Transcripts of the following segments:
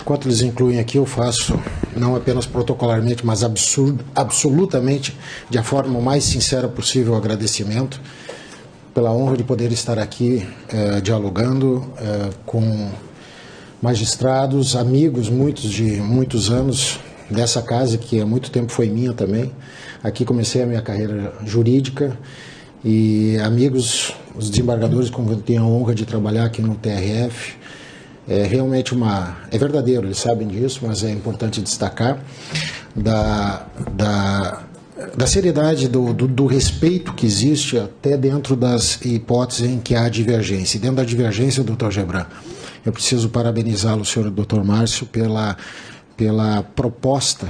Enquanto eles incluem aqui, eu faço, não apenas protocolarmente, mas absolutamente, de forma mais sincera possível, agradecimento pela honra de poder estar aqui dialogando com magistrados, amigos, muitos de muitos anos dessa casa, que há muito tempo foi minha também. Aqui comecei a minha carreira jurídica e amigos, os desembargadores com quem eu tenho a honra de trabalhar aqui no TRF. É realmente é verdadeiro, eles sabem disso, mas é importante destacar da seriedade, do respeito que existe até dentro das hipóteses em que há divergência. E dentro da divergência, doutor Gebran, eu preciso parabenizá-lo, senhor doutor Márcio, pela proposta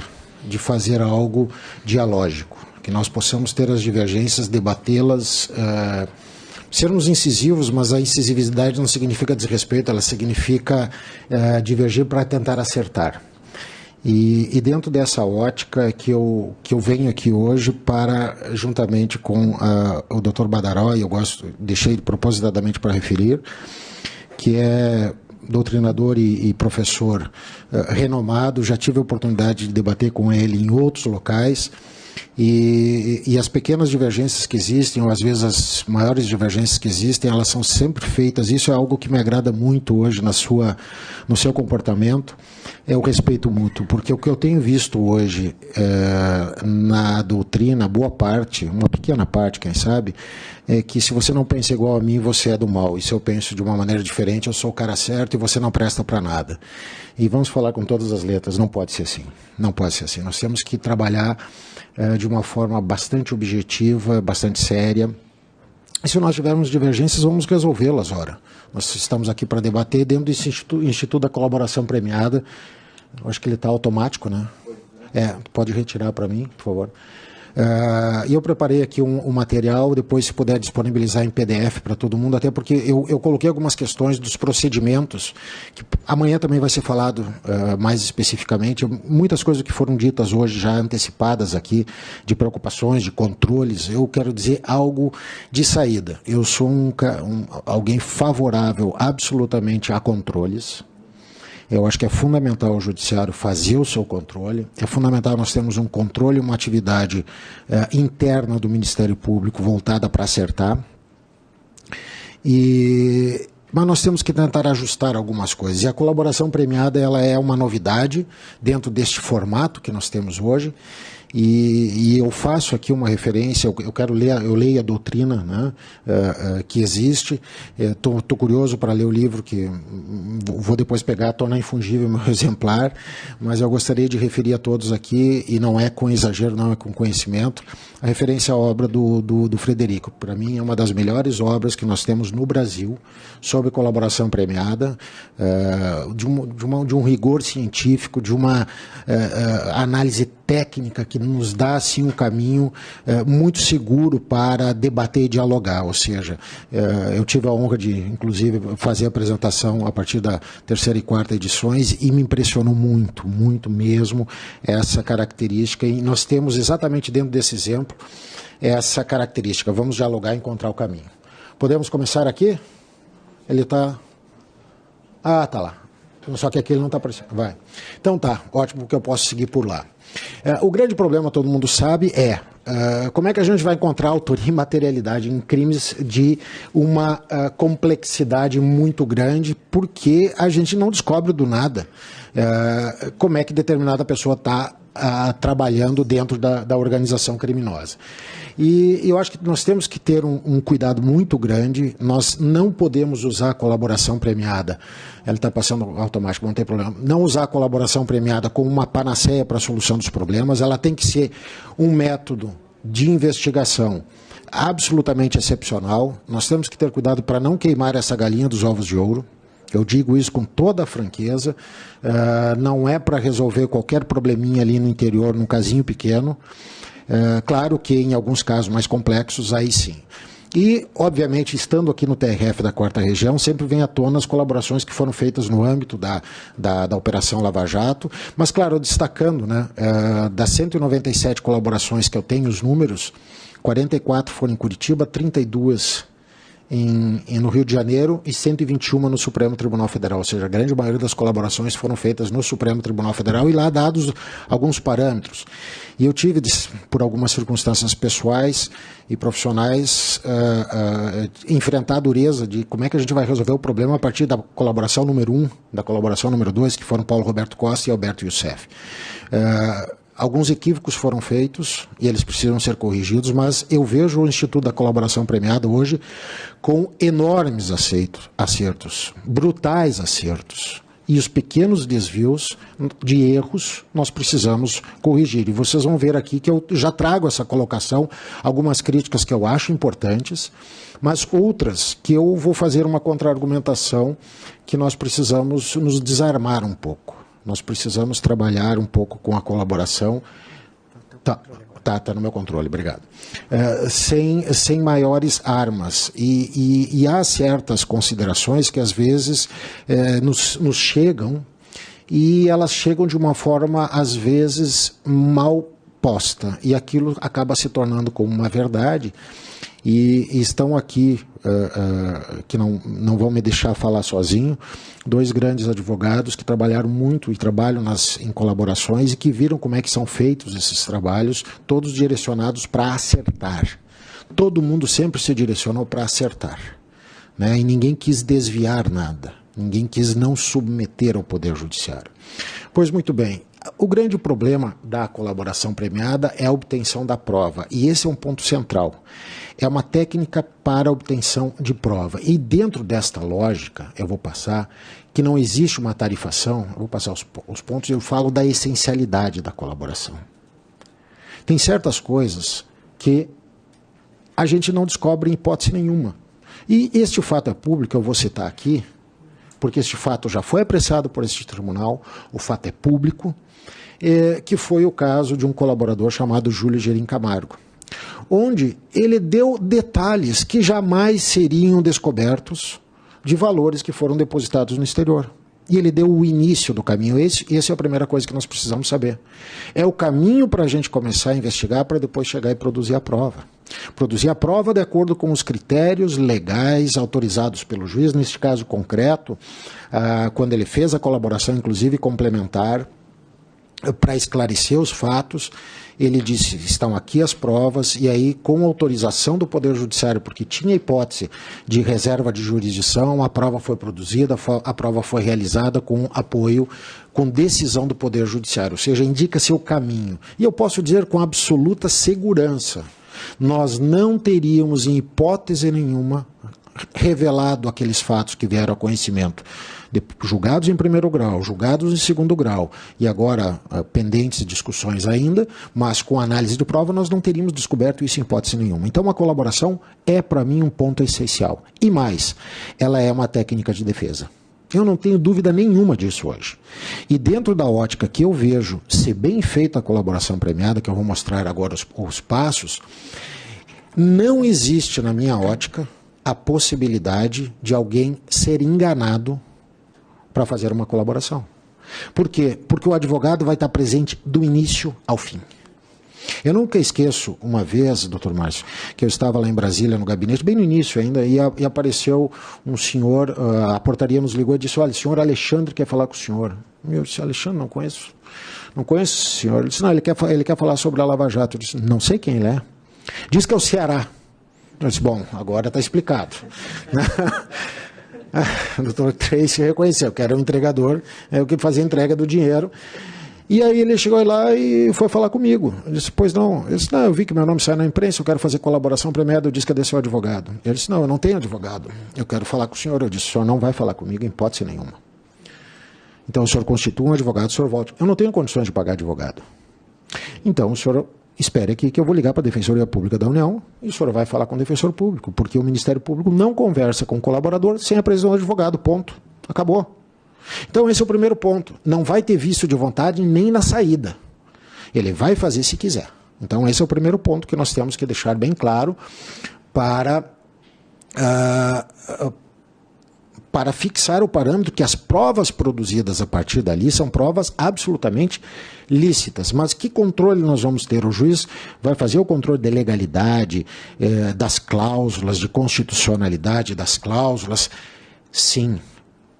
de fazer algo dialógico, que nós possamos ter as divergências, debatê-las, sermos incisivos, mas a incisividade não significa desrespeito, ela significa divergir para tentar acertar. E dentro dessa ótica que eu venho aqui hoje para, juntamente com o Dr. Badaró, e deixei propositadamente para referir, que é doutrinador e professor renomado, já tive a oportunidade de debater com ele em outros locais, e as pequenas divergências que existem, ou às vezes as maiores divergências que existem, elas são sempre feitas. Isso é algo que me agrada muito hoje no seu comportamento, é o respeito mútuo, porque o que eu tenho visto hoje na doutrina, boa parte, uma pequena parte, quem sabe, é que se você não pensa igual a mim, você é do mal, e se eu penso de uma maneira diferente, eu sou o cara certo e você não presta para nada. E vamos falar com todas as letras, não pode ser assim, não pode ser assim. Nós temos que trabalhar de uma forma bastante objetiva, bastante séria. E se nós tivermos divergências, vamos resolvê-las, ora. Nós estamos aqui para debater dentro do Instituto da Colaboração Premiada. Eu acho que ele está automático, né? Pode retirar para mim, por favor. E eu preparei aqui um material, depois se puder disponibilizar em PDF para todo mundo, até porque eu coloquei algumas questões dos procedimentos, que amanhã também vai ser falado mais especificamente, muitas coisas que foram ditas hoje, já antecipadas aqui, de preocupações, de controles. Eu quero dizer algo de saída. Eu sou alguém favorável absolutamente a controles. Eu acho que é fundamental o judiciário fazer o seu controle, é fundamental nós termos um controle, uma atividade interna do Ministério Público voltada para acertar, mas nós temos que tentar ajustar algumas coisas. E a colaboração premiada ela é uma novidade dentro deste formato que nós temos hoje. E eu faço aqui uma referência, eu leio a doutrina, né, que existe, estou curioso para ler o livro, que vou depois pegar, tornar infungível meu exemplar, mas eu gostaria de referir a todos aqui, e não é com exagero, não é com conhecimento, a referência à obra do Frederico. Para mim é uma das melhores obras que nós temos no Brasil, sobre colaboração premiada, de um rigor científico, de uma análise técnica que nos dá assim um caminho muito seguro para debater e dialogar, ou seja, eu tive a honra de inclusive fazer a apresentação a partir da terceira e quarta edições e me impressionou muito, muito mesmo essa característica, e nós temos exatamente dentro desse exemplo essa característica. Vamos dialogar e encontrar o caminho. Podemos começar aqui? Ele está... tá lá. Só que aqui ele não está aparecendo. Vai. Então tá, ótimo, porque eu posso seguir por lá. O grande problema, todo mundo sabe, como é que a gente vai encontrar autoria e materialidade em crimes de uma complexidade muito grande, porque a gente não descobre do nada como é que determinada pessoa está trabalhando dentro da organização criminosa. E eu acho que nós temos que ter um cuidado muito grande. Nós não podemos usar a colaboração premiada, ela está passando automático, não tem problema, não usar a colaboração premiada como uma panaceia para a solução dos problemas. Ela tem que ser um método de investigação absolutamente excepcional. Nós temos que ter cuidado para não queimar essa galinha dos ovos de ouro. Eu digo isso com toda a franqueza, não é para resolver qualquer probleminha ali no interior, num casinho pequeno. Claro que em alguns casos mais complexos, aí sim. E, obviamente, estando aqui no TRF da 4ª Região, sempre vem à tona as colaborações que foram feitas no âmbito da Operação Lava Jato, mas, claro, destacando, né, das 197 colaborações que eu tenho, os números, 44 foram em Curitiba, 32 no Rio de Janeiro e 121 no Supremo Tribunal Federal, ou seja, a grande maioria das colaborações foram feitas no Supremo Tribunal Federal e lá dados alguns parâmetros. E eu tive, por algumas circunstâncias pessoais e profissionais, enfrentar a dureza de como é que a gente vai resolver o problema a partir da colaboração número 1, da colaboração número 2, que foram Paulo Roberto Costa e Alberto Youssef. Alguns equívocos foram feitos e eles precisam ser corrigidos, mas eu vejo o Instituto da Colaboração Premiada hoje com enormes acertos, brutais acertos. E os pequenos desvios de erros nós precisamos corrigir. E vocês vão ver aqui que eu já trago essa colocação, algumas críticas que eu acho importantes, mas outras que eu vou fazer uma contra-argumentação que nós precisamos nos desarmar um pouco. Nós precisamos trabalhar um pouco com a colaboração. Tá no meu controle, obrigado. Sem maiores armas. E há certas considerações que às vezes nos chegam, e elas chegam de uma forma, às vezes, mal posta. E aquilo acaba se tornando como uma verdade. E estão aqui, que não vão me deixar falar sozinho, dois grandes advogados que trabalharam muito e trabalham em colaborações e que viram como é que são feitos esses trabalhos, todos direcionados para acertar. Todo mundo sempre se direcionou para acertar, né? E ninguém quis desviar nada, ninguém quis não submeter ao Poder Judiciário. Pois muito bem, o grande problema da colaboração premiada é a obtenção da prova, e esse é um ponto central. É uma técnica para a obtenção de prova. E dentro desta lógica, eu vou passar que não existe uma tarifação, eu vou passar os pontos, eu falo da essencialidade da colaboração. Tem certas coisas que a gente não descobre em hipótese nenhuma. E este fato é público, eu vou citar aqui, porque este fato já foi apreciado por este tribunal, o fato é público, que foi o caso de um colaborador chamado Júlio Gerim Camargo, onde ele deu detalhes que jamais seriam descobertos de valores que foram depositados no exterior. E ele deu o início do caminho. Essa é a primeira coisa que nós precisamos saber. É o caminho para a gente começar a investigar, para depois chegar e produzir a prova. Produzir a prova de acordo com os critérios legais autorizados pelo juiz, neste caso concreto, quando ele fez a colaboração, inclusive complementar, para esclarecer os fatos, ele disse, estão aqui as provas, e aí, com autorização do Poder Judiciário, porque tinha hipótese de reserva de jurisdição, a prova foi produzida, a prova foi realizada com apoio, com decisão do Poder Judiciário, ou seja, indica-se o caminho. E eu posso dizer com absoluta segurança, nós não teríamos, em hipótese nenhuma, revelado aqueles fatos que vieram a conhecimento, julgados em primeiro grau, julgados em segundo grau, e agora pendentes discussões ainda, mas com análise de prova nós não teríamos descoberto isso em hipótese nenhuma. Então a colaboração é, para mim, um ponto essencial. E mais, ela é uma técnica de defesa. Eu não tenho dúvida nenhuma disso hoje. E dentro da ótica que eu vejo ser bem feita a colaboração premiada, que eu vou mostrar agora os passos, não existe na minha ótica a possibilidade de alguém ser enganado para fazer uma colaboração. Por quê? Porque o advogado vai estar presente do início ao fim. Eu nunca esqueço uma vez, doutor Márcio, que eu estava lá em Brasília, no gabinete, bem no início ainda, e apareceu um senhor, a portaria nos ligou e disse, olha, o senhor Alexandre quer falar com o senhor. Eu disse, Alexandre, não conheço o senhor. Ele disse, não, ele quer falar sobre a Lava Jato. Eu disse, não sei quem ele é. Diz que é o Ceará. Eu disse, bom, agora está explicado. O doutor Tracy reconheceu que era o entregador, o que fazia a entrega do dinheiro. E aí ele chegou lá e foi falar comigo. Eu disse, pois não. Eu disse, não, eu vi que meu nome saiu na imprensa, eu quero fazer colaboração premiada. Eu disse, cadê seu advogado? Ele disse, não, eu não tenho advogado. Eu quero falar com o senhor. Eu disse, o senhor não vai falar comigo em hipótese nenhuma. Então o senhor constitua um advogado, o senhor volta. Eu não tenho condições de pagar advogado. Então o senhor espere aqui que eu vou ligar para a Defensoria Pública da União e o senhor vai falar com o defensor público, porque o Ministério Público não conversa com o colaborador sem a presença do advogado, ponto. Acabou. Então esse é o primeiro ponto. Não vai ter vício de vontade nem na saída. Ele vai fazer se quiser. Então esse é o primeiro ponto que nós temos que deixar bem claro para para fixar o parâmetro que as provas produzidas a partir dali são provas absolutamente lícitas. Mas que controle nós vamos ter? O juiz vai fazer o controle de legalidade, das cláusulas, de constitucionalidade das cláusulas? Sim.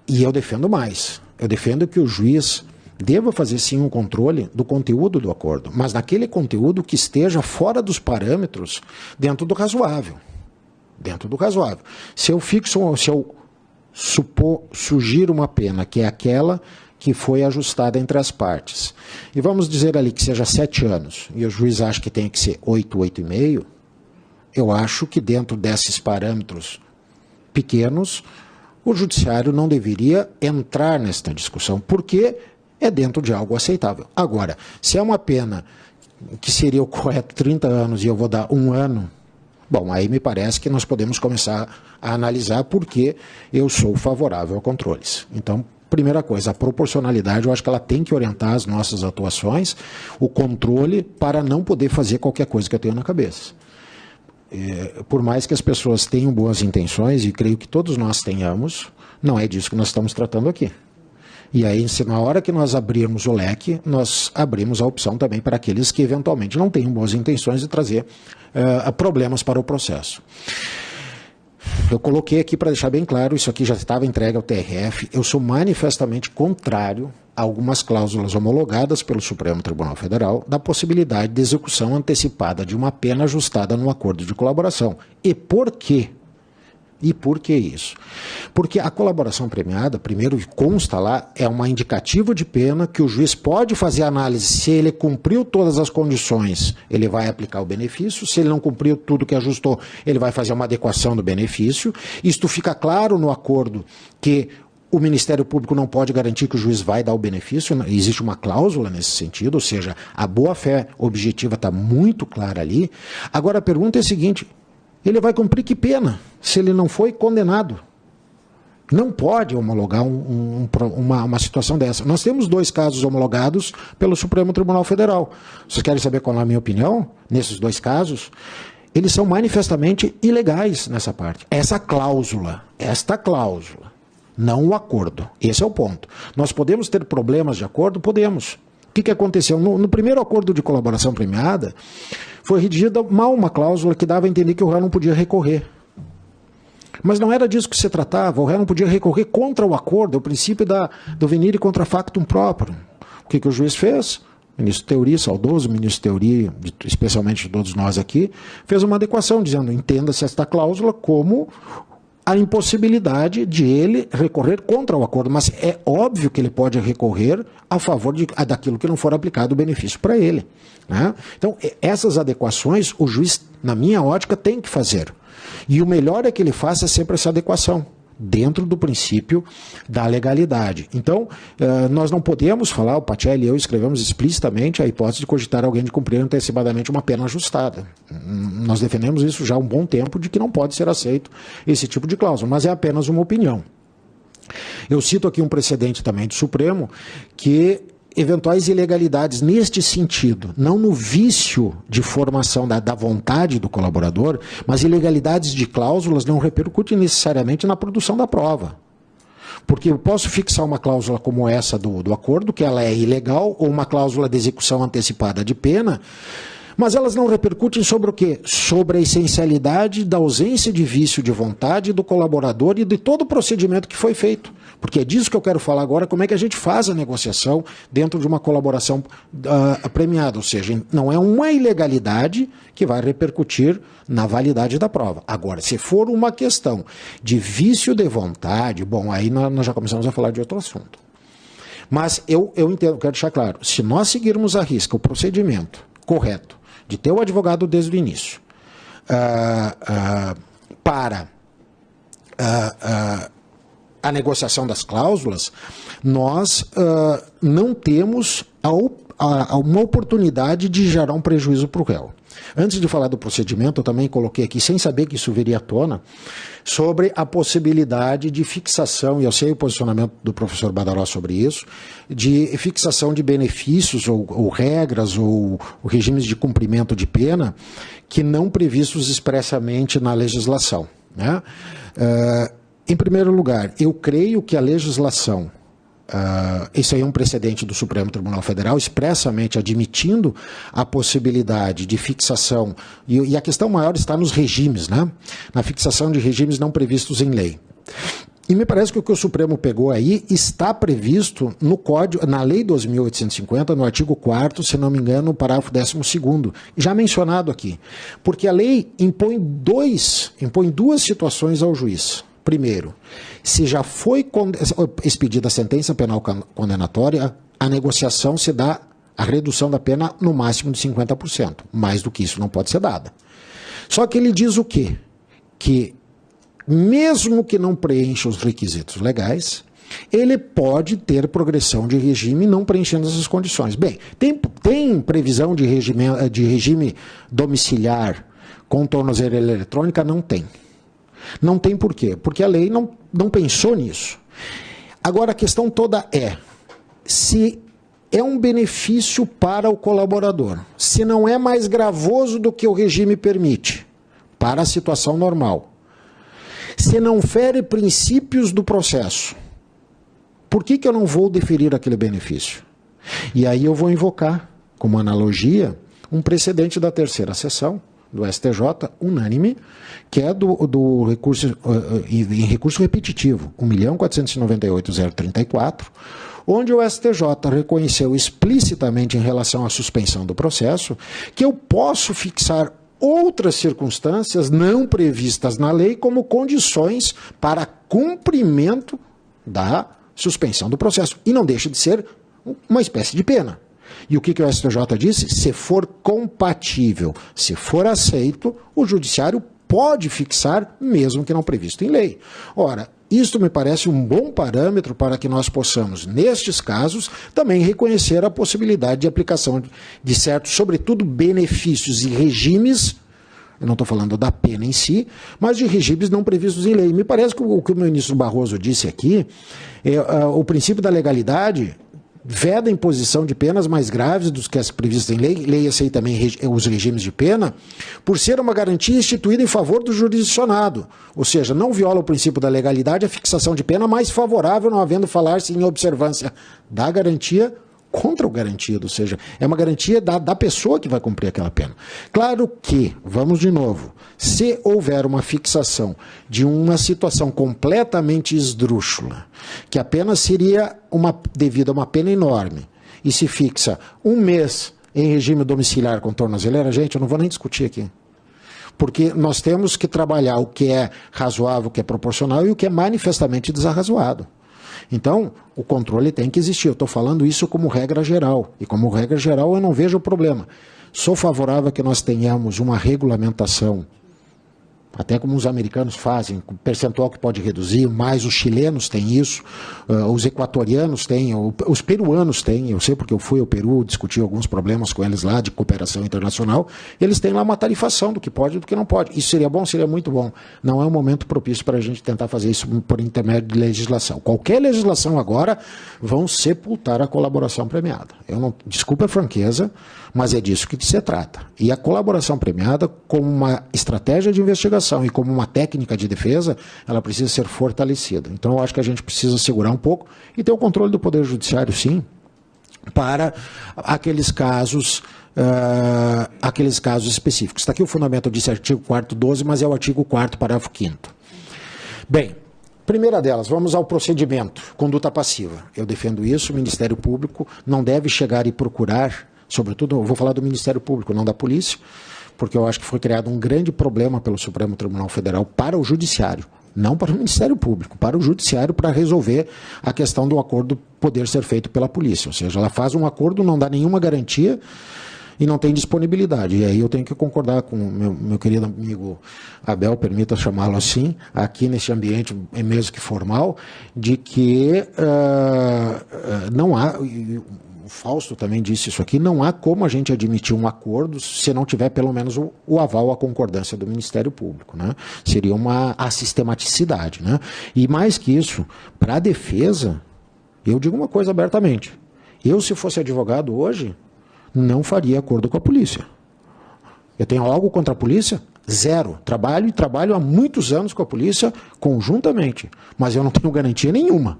E eu defendo mais. Eu defendo que o juiz deva fazer sim um controle do conteúdo do acordo, mas naquele conteúdo que esteja fora dos parâmetros, dentro do razoável. Dentro do razoável. Se eu sugiro uma pena que é aquela que foi ajustada entre as partes, e vamos dizer ali que seja 7 anos, e o juiz acha que tem que ser 8, 8,5, eu acho que dentro desses parâmetros pequenos, o judiciário não deveria entrar nesta discussão, porque é dentro de algo aceitável. Agora, se é uma pena que seria o correto 30 anos e eu vou dar 1 ano, bom, aí me parece que nós podemos começar a analisar por que eu sou favorável a controles. Então, primeira coisa, a proporcionalidade, eu acho que ela tem que orientar as nossas atuações, o controle, para não poder fazer qualquer coisa que eu tenho na cabeça. Por mais que as pessoas tenham boas intenções, e creio que todos nós tenhamos, não é disso que nós estamos tratando aqui. E aí, se na hora que nós abrirmos o leque, nós abrimos a opção também para aqueles que eventualmente não tenham boas intenções de trazer problemas para o processo. Eu coloquei aqui para deixar bem claro, isso aqui já estava entregue ao TRF, eu sou manifestamente contrário a algumas cláusulas homologadas pelo Supremo Tribunal Federal da possibilidade de execução antecipada de uma pena ajustada no acordo de colaboração. E por quê? E por que isso? Porque a colaboração premiada, primeiro consta lá, é uma indicativa de pena que o juiz pode fazer análise. Se ele cumpriu todas as condições, ele vai aplicar o benefício. Se ele não cumpriu tudo que ajustou, ele vai fazer uma adequação do benefício. Isto fica claro no acordo que o Ministério Público não pode garantir que o juiz vai dar o benefício, existe uma cláusula nesse sentido, ou seja, a boa-fé objetiva está muito clara ali. Agora a pergunta é a seguinte: ele vai cumprir que pena se ele não foi condenado? Não pode homologar uma situação dessa. Nós temos 2 casos homologados pelo Supremo Tribunal Federal. Vocês querem saber qual é a minha opinião nesses 2 casos? Eles são manifestamente ilegais nessa parte. Esta cláusula, não o acordo. Esse é o ponto. Nós podemos ter problemas de acordo? Podemos. O que aconteceu? No primeiro acordo de colaboração premiada, foi redigida mal uma cláusula que dava a entender que o réu não podia recorrer. Mas não era disso que se tratava. O réu não podia recorrer contra o acordo, é o princípio do venire contra factum próprio. O que o juiz fez? O ministro Teori, saudoso ministro Teori, especialmente de todos nós aqui, fez uma adequação, dizendo: entenda-se esta cláusula como a impossibilidade de ele recorrer contra o acordo, mas é óbvio que ele pode recorrer a favor daquilo que não for aplicado o benefício para ele, né? Então, essas adequações o juiz, na minha ótica, tem que fazer. E o melhor é que ele faça sempre essa adequação, dentro do princípio da legalidade. Então, nós não podemos falar, o Pacelli e eu escrevemos explicitamente a hipótese de cogitar alguém de cumprir antecipadamente uma pena ajustada. Nós defendemos isso já há um bom tempo, de que não pode ser aceito esse tipo de cláusula, mas é apenas uma opinião. Eu cito aqui um precedente também do Supremo, que eventuais ilegalidades neste sentido, não no vício de formação da vontade do colaborador, mas ilegalidades de cláusulas não repercutem necessariamente na produção da prova. Porque eu posso fixar uma cláusula como essa do acordo, que ela é ilegal, ou uma cláusula de execução antecipada de pena, mas elas não repercutem sobre o quê? Sobre a essencialidade da ausência de vício de vontade do colaborador e de todo o procedimento que foi feito. Porque é disso que eu quero falar agora, como é que a gente faz a negociação dentro de uma colaboração premiada. Ou seja, não é uma ilegalidade que vai repercutir na validade da prova. Agora, se for uma questão de vício de vontade, bom, aí nós já começamos a falar de outro assunto. Mas eu entendo, quero deixar claro, se nós seguirmos à risca o procedimento correto de ter o advogado desde o início para a negociação das cláusulas, nós não temos uma oportunidade de gerar um prejuízo para o réu. Antes de falar do procedimento, eu também coloquei aqui, sem saber que isso viria à tona, sobre a possibilidade de fixação, e eu sei o posicionamento do professor Badaró sobre isso, de fixação de benefícios ou regras ou regimes de cumprimento de pena que não previstos expressamente na legislação, né? Em primeiro lugar, eu creio que a legislação, isso aí é um precedente do Supremo Tribunal Federal, expressamente admitindo a possibilidade de fixação, e a questão maior está nos regimes, né? Na fixação de regimes não previstos em lei. E me parece que o Supremo pegou aí está previsto no Código, na Lei 2.850, no artigo 4º, se não me engano, no parágrafo 12º, já mencionado aqui. Porque a lei impõe duas situações ao juiz. Primeiro, se já foi expedida a sentença penal condenatória, a negociação se dá a redução da pena no máximo de 50%. Mais do que isso não pode ser dada. Só que ele diz o quê? Que mesmo que não preencha os requisitos legais, ele pode ter progressão de regime não preenchendo essas condições. Bem, tem previsão de regime domiciliar com tornozeleira eletrônica? Não tem. Não tem por quê? Porque a lei não pensou nisso. Agora, a questão toda é se é um benefício para o colaborador, se não é mais gravoso do que o regime permite, para a situação normal, se não fere princípios do processo, por que eu não vou deferir aquele benefício? E aí eu vou invocar, como analogia, um precedente da terceira sessão, do STJ, unânime, que é do recurso, em recurso repetitivo, 1.498.034, onde o STJ reconheceu explicitamente em relação à suspensão do processo que eu posso fixar outras circunstâncias não previstas na lei como condições para cumprimento da suspensão do processo. E não deixa de ser uma espécie de pena. E o que o STJ disse? Se for compatível, se for aceito, o judiciário pode fixar, mesmo que não previsto em lei. Ora, isto me parece um bom parâmetro para que nós possamos, nestes casos, também reconhecer a possibilidade de aplicação de certos, sobretudo, benefícios e regimes, eu não estou falando da pena em si, mas de regimes não previstos em lei. Me parece que o que o ministro Barroso disse aqui, o princípio da legalidade veda a imposição de penas mais graves do que as previstas em lei, leia-se aí também os regimes de pena, por ser uma garantia instituída em favor do jurisdicionado. Ou seja, não viola o princípio da legalidade a fixação de pena mais favorável, não havendo falar-se em observância da garantia contra o garantido, ou seja, é uma garantia da pessoa que vai cumprir aquela pena. Claro que, vamos de novo, se houver uma fixação de uma situação completamente esdrúxula, que a pena seria devido a uma pena enorme, e se fixa 1 mês em regime domiciliar com tornozeleira, gente, eu não vou nem discutir aqui. Porque nós temos que trabalhar o que é razoável, o que é proporcional e o que é manifestamente desarrazoado. Então, o controle tem que existir. Eu estou falando isso como regra geral. E como regra geral eu não vejo o problema. Sou favorável a que nós tenhamos uma regulamentação, até como os americanos fazem, com percentual que pode reduzir, mas os chilenos têm isso, os equatorianos têm, os peruanos têm, eu sei porque eu fui ao Peru, discuti alguns problemas com eles lá de cooperação internacional, eles têm lá uma tarifação do que pode e do que não pode. Isso seria bom? Seria muito bom. Não é um momento propício para a gente tentar fazer isso por intermédio de legislação. Qualquer legislação agora vão sepultar a colaboração premiada. Desculpa a franqueza, mas é disso que se trata. E a colaboração premiada, como uma estratégia de investigação e como uma técnica de defesa, ela precisa ser fortalecida. Então, eu acho que a gente precisa segurar um pouco e ter o controle do Poder Judiciário, sim, para aqueles casos específicos. Está aqui o fundamento, eu disse artigo 4º, 12, mas é o artigo 4º, parágrafo 5º. Bem, primeira delas, vamos ao procedimento, conduta passiva. Eu defendo isso, o Ministério Público não deve chegar e procurar, sobretudo, eu vou falar do Ministério Público, não da polícia, porque eu acho que foi criado um grande problema pelo Supremo Tribunal Federal para o Judiciário, não para o Ministério Público, para o Judiciário, para resolver a questão do acordo poder ser feito pela polícia. Ou seja, ela faz um acordo, não dá nenhuma garantia e não tem disponibilidade. E aí eu tenho que concordar com o meu querido amigo Abel, permita chamá-lo assim, aqui nesse ambiente, mesmo que formal, de que não há... O Fausto também disse isso aqui, não há como a gente admitir um acordo se não tiver pelo menos o aval, a concordância do Ministério Público, né? Seria uma assistematicidade, né? E mais que isso, para a defesa, eu digo uma coisa abertamente, eu se fosse advogado hoje, não faria acordo com a polícia. Eu tenho algo contra a polícia? Zero. Trabalho há muitos anos com a polícia conjuntamente, mas eu não tenho garantia nenhuma.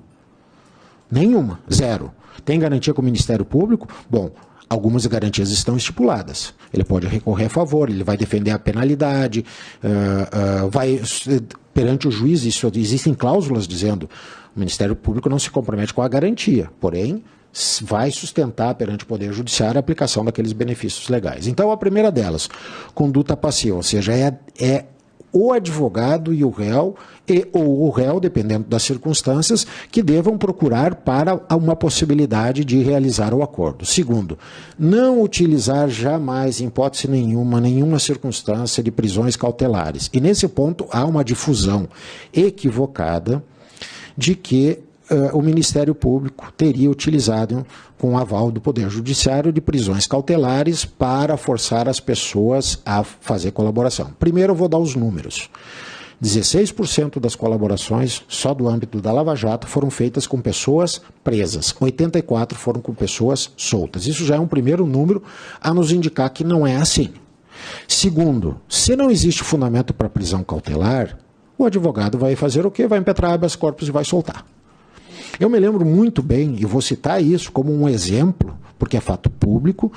Nenhuma. Zero. Tem garantia com o Ministério Público? Bom, algumas garantias estão estipuladas. Ele pode recorrer a favor, ele vai defender a penalidade, vai perante o juiz, existem cláusulas dizendo o Ministério Público não se compromete com a garantia, porém vai sustentar perante o Poder Judiciário a aplicação daqueles benefícios legais. Então, a primeira delas, conduta passiva, ou seja, é o advogado e o réu, ou o réu, dependendo das circunstâncias, que devam procurar para uma possibilidade de realizar o acordo. Segundo, não utilizar jamais, em hipótese nenhuma circunstância de prisões cautelares. E nesse ponto há uma difusão equivocada de que o Ministério Público teria utilizado, com o aval do Poder Judiciário, de prisões cautelares para forçar as pessoas a fazer colaboração. Primeiro eu vou dar os números. 16% das colaborações, só do âmbito da Lava Jato, foram feitas com pessoas presas. 84% foram com pessoas soltas. Isso já é um primeiro número a nos indicar que não é assim. Segundo, se não existe fundamento para prisão cautelar, o advogado vai fazer o quê? Vai impetrar habeas corpus e vai soltar. Eu me lembro muito bem, e vou citar isso como um exemplo, porque é fato público,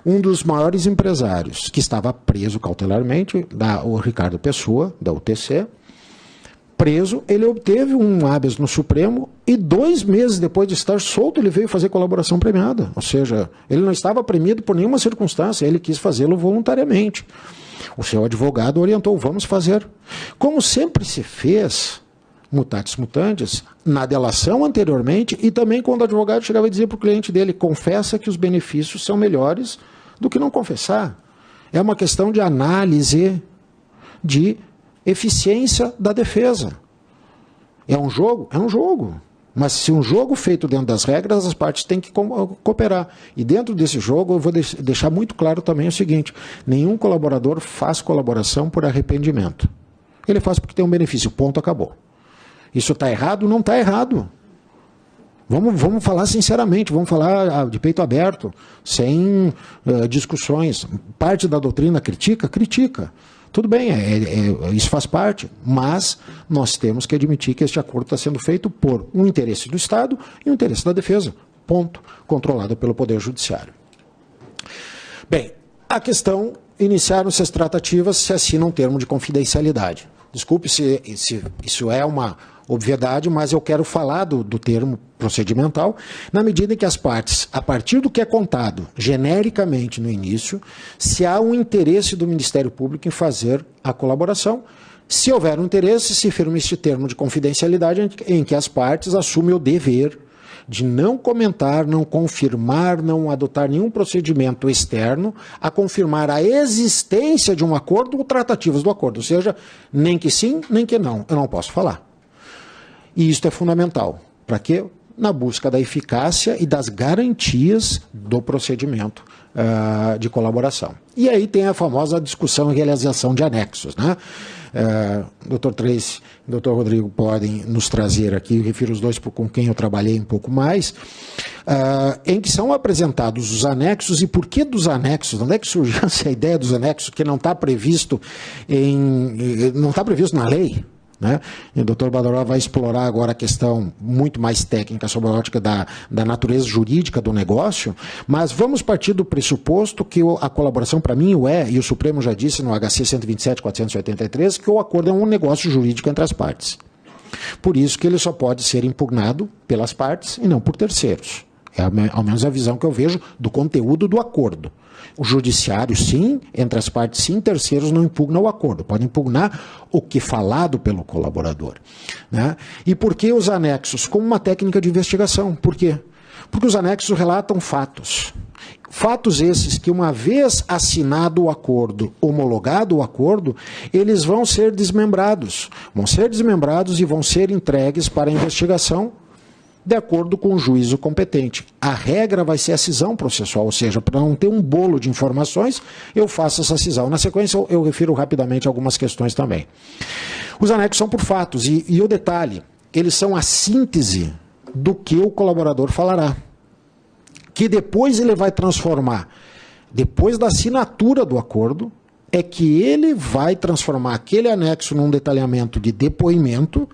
um dos maiores empresários que estava preso cautelarmente, o Ricardo Pessoa, da UTC, preso, ele obteve um habeas no Supremo e 2 meses depois de estar solto, ele veio fazer colaboração premiada. Ou seja, ele não estava premido por nenhuma circunstância, ele quis fazê-lo voluntariamente. O seu advogado orientou, vamos fazer. Como sempre se fez, mutatis mutandis, na delação anteriormente e também quando o advogado chegava e dizia para o cliente dele, confessa que os benefícios são melhores do que não confessar. É uma questão de análise de eficiência da defesa. É um jogo? É um jogo. Mas se um jogo feito dentro das regras, as partes têm que cooperar. E dentro desse jogo eu vou deixar muito claro também o seguinte, nenhum colaborador faz colaboração por arrependimento. Ele faz porque tem um benefício, ponto, acabou. Isso está errado? Não está errado. Vamos falar sinceramente, vamos falar de peito aberto, sem discussões. Parte da doutrina critica? Critica. Tudo bem, isso faz parte, mas nós temos que admitir que este acordo está sendo feito por um interesse do Estado e um interesse da defesa. Ponto. Controlado pelo Poder Judiciário. Bem, a questão, iniciaram-se as tratativas, se assina um termo de confidencialidade. Desculpe se isso é uma obviedade, mas eu quero falar do termo procedimental, na medida em que as partes, a partir do que é contado genericamente no início, se há um interesse do Ministério Público em fazer a colaboração, se houver um interesse, se firma este termo de confidencialidade em que as partes assumem o dever de não comentar, não confirmar, não adotar nenhum procedimento externo a confirmar a existência de um acordo ou tratativas do acordo, ou seja, nem que sim, nem que não, eu não posso falar. E isto é fundamental. Para quê? Na busca da eficácia e das garantias do procedimento de colaboração. E aí tem a famosa discussão e realização de anexos, né? Dr. Tracy e Dr. Rodrigo podem nos trazer aqui, eu refiro os dois com quem eu trabalhei um pouco mais, em que são apresentados os anexos. E por que dos anexos? Onde é que surgiu essa ideia dos anexos que não está previsto na lei? Né? E o Dr. Badaló vai explorar agora a questão muito mais técnica sobre a ótica da natureza jurídica do negócio, mas vamos partir do pressuposto que a colaboração, para mim, e o Supremo já disse no HC 127.483, que o acordo é um negócio jurídico entre as partes. Por isso que ele só pode ser impugnado pelas partes e não por terceiros. É ao menos a visão que eu vejo do conteúdo do acordo. O judiciário, sim, entre as partes, sim, terceiros não impugnam o acordo, podem impugnar o que falado pelo colaborador. Né? E por que os anexos? Como uma técnica de investigação. Por quê? Porque os anexos relatam fatos. Fatos esses que, uma vez assinado o acordo, homologado o acordo, eles vão ser desmembrados. Vão ser desmembrados e vão ser entregues para a investigação de acordo com o juízo competente. A regra vai ser a cisão processual, ou seja, para não ter um bolo de informações, eu faço essa cisão. Na sequência, eu refiro rapidamente algumas questões também. Os anexos são por fatos, e o detalhe, eles são a síntese do que o colaborador falará, que depois ele vai transformar, depois da assinatura do acordo, é que ele vai transformar aquele anexo num detalhamento de depoimento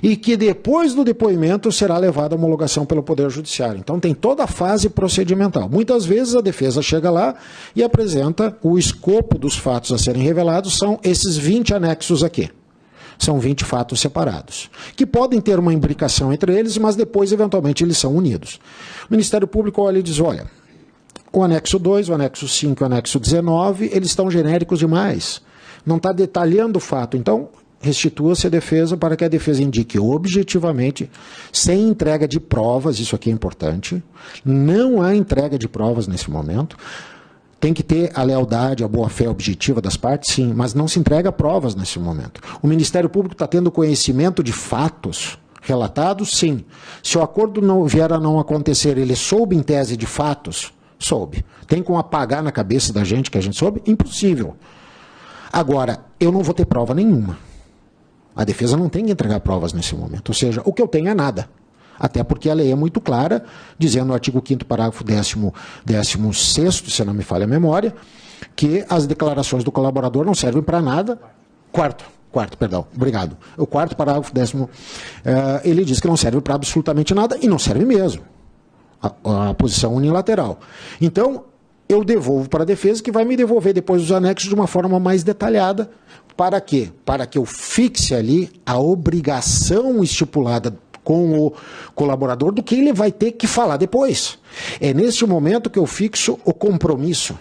e que depois do depoimento será levado à homologação pelo Poder Judiciário. Então tem toda a fase procedimental. Muitas vezes a defesa chega lá e apresenta o escopo dos fatos a serem revelados, são esses 20 anexos aqui. São 20 fatos separados, que podem ter uma imbricação entre eles, mas depois, eventualmente, eles são unidos. O Ministério Público olha e diz, olha, o anexo 2, o anexo 5 e o anexo 19, eles estão genéricos demais. Não está detalhando o fato. Então, restitua-se a defesa para que a defesa indique objetivamente, sem entrega de provas, isso aqui é importante, não há entrega de provas nesse momento. Tem que ter a lealdade, a boa-fé objetiva das partes, sim, mas não se entrega provas nesse momento. O Ministério Público está tendo conhecimento de fatos relatados, sim. Se o acordo não vier a não acontecer, ele soube em tese de fatos? Soube. Tem como apagar na cabeça da gente que a gente soube? Impossível. Agora, eu não vou ter prova nenhuma. A defesa não tem que entregar provas nesse momento. Ou seja, o que eu tenho é nada. Até porque a lei é muito clara, dizendo no artigo 5º, parágrafo 16º, se não me falha a memória, que as declarações do colaborador não servem para nada. Quarto, perdão, obrigado. O quarto parágrafo 10º, ele diz que não serve para absolutamente nada, e não serve mesmo. A posição unilateral. Então, eu devolvo para a defesa, que vai me devolver depois os anexos de uma forma mais detalhada. Para quê? Para que eu fixe ali a obrigação estipulada com o colaborador do que ele vai ter que falar depois. É neste momento que eu fixo o compromisso,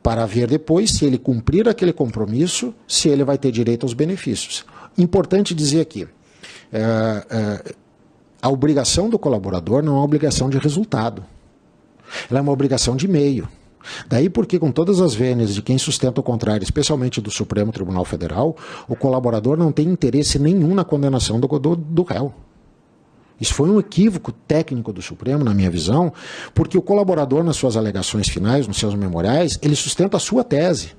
para ver depois, se ele cumprir aquele compromisso, se ele vai ter direito aos benefícios. Importante dizer aqui, a obrigação do colaborador não é uma obrigação de resultado. Ela é uma obrigação de meio. Daí porque, com todas as vênias de quem sustenta o contrário, especialmente do Supremo Tribunal Federal, o colaborador não tem interesse nenhum na condenação do réu. Isso foi um equívoco técnico do Supremo, na minha visão, porque o colaborador, nas suas alegações finais, nos seus memoriais, ele sustenta a sua tese.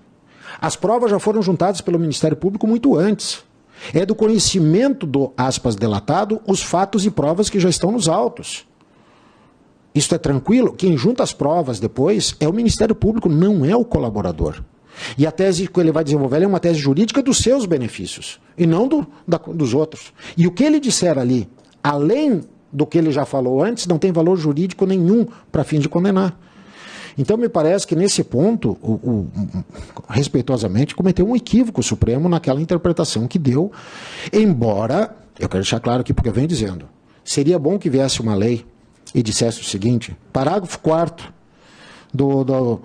As provas já foram juntadas pelo Ministério Público muito antes. É do conhecimento do, aspas, delatado, os fatos e provas que já estão nos autos. Isso é tranquilo? Quem junta as provas depois é o Ministério Público, não é o colaborador. E a tese que ele vai desenvolver é uma tese jurídica dos seus benefícios, e não dos outros. E o que ele disser ali, além do que ele já falou antes, não tem valor jurídico nenhum para fim de condenar. Então, me parece que nesse ponto, respeitosamente, cometeu um equívoco supremo naquela interpretação que deu, embora, eu quero deixar claro aqui porque eu venho dizendo, seria bom que viesse uma lei e dissesse o seguinte, parágrafo 4º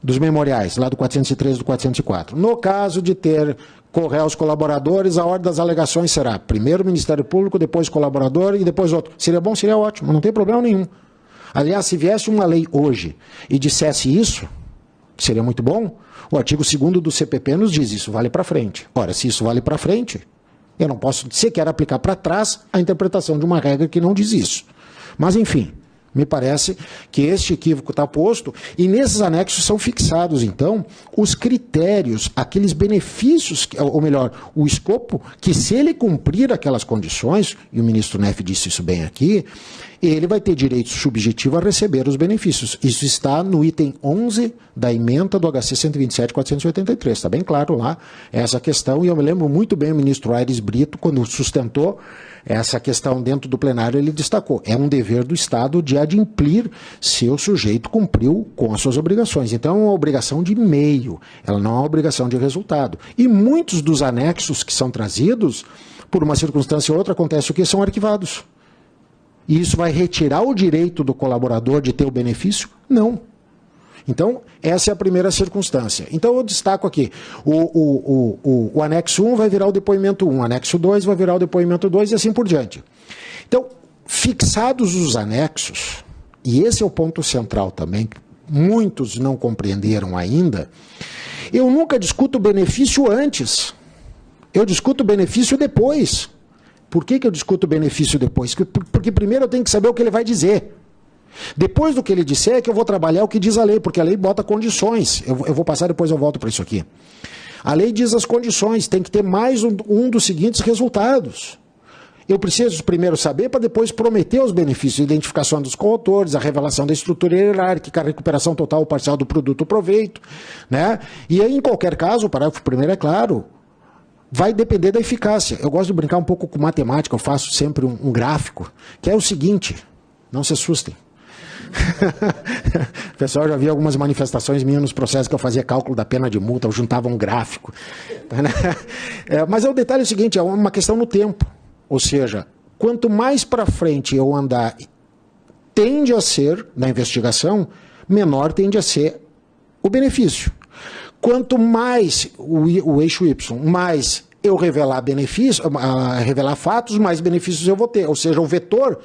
dos memoriais, lá do 403 e do 404. No caso de ter réus colaboradores, a ordem das alegações será primeiro o Ministério Público, depois colaborador e depois outro. Seria bom, seria ótimo, não tem problema nenhum. Aliás, se viesse uma lei hoje e dissesse isso, que seria muito bom, o artigo 2º do CPP nos diz isso vale para frente. Ora, se isso vale para frente, eu não posso sequer aplicar para trás a interpretação de uma regra que não diz isso. Mas, enfim, me parece que este equívoco está posto e nesses anexos são fixados, então, os critérios, aqueles benefícios, ou melhor, o escopo, que se ele cumprir aquelas condições, e o ministro Neff disse isso bem aqui, ele vai ter direito subjetivo a receber os benefícios. Isso está no item 11 da ementa do HC 127.483. Está bem claro lá essa questão, e eu me lembro muito bem o ministro Aires Brito, quando sustentou essa questão dentro do plenário, ele destacou. É um dever do Estado de adimplir se o sujeito cumpriu com as suas obrigações. Então, é uma obrigação de meio, ela não é uma obrigação de resultado. E muitos dos anexos que são trazidos, por uma circunstância ou outra, acontece o que? São arquivados. E isso vai retirar o direito do colaborador de ter o benefício? Não. Então, essa é a primeira circunstância. Então, eu destaco aqui, o anexo 1 vai virar o depoimento 1, o anexo 2 vai virar o depoimento 2 e assim por diante. Então, fixados os anexos, e esse é o ponto central também, que muitos não compreenderam ainda, eu nunca discuto o benefício antes, eu discuto o benefício depois. Por que eu discuto o benefício depois? Porque primeiro eu tenho que saber o que ele vai dizer. Depois do que ele disser é que eu vou trabalhar o que diz a lei, porque a lei bota condições. Eu vou passar, depois eu volto para isso aqui. A lei diz as condições, tem que ter mais um dos seguintes resultados. Eu preciso primeiro saber para depois prometer os benefícios, a identificação dos coautores, a revelação da estrutura hierárquica, a recuperação total ou parcial do produto ou proveito, né? E aí, em qualquer caso, o parágrafo primeiro é claro, vai depender da eficácia. Eu gosto de brincar um pouco com matemática, eu faço sempre um gráfico, que é o seguinte, não se assustem. O pessoal já viu algumas manifestações minhas nos processos que eu fazia cálculo da pena de multa, eu juntava um gráfico. Mas o detalhe é o seguinte, é uma questão no tempo. Ou seja, quanto mais para frente eu andar, tende a ser, na investigação, menor tende a ser o benefício. Quanto mais o eixo Y, mais eu revelar benefícios, revelar fatos, mais benefícios eu vou ter. Ou seja, o vetor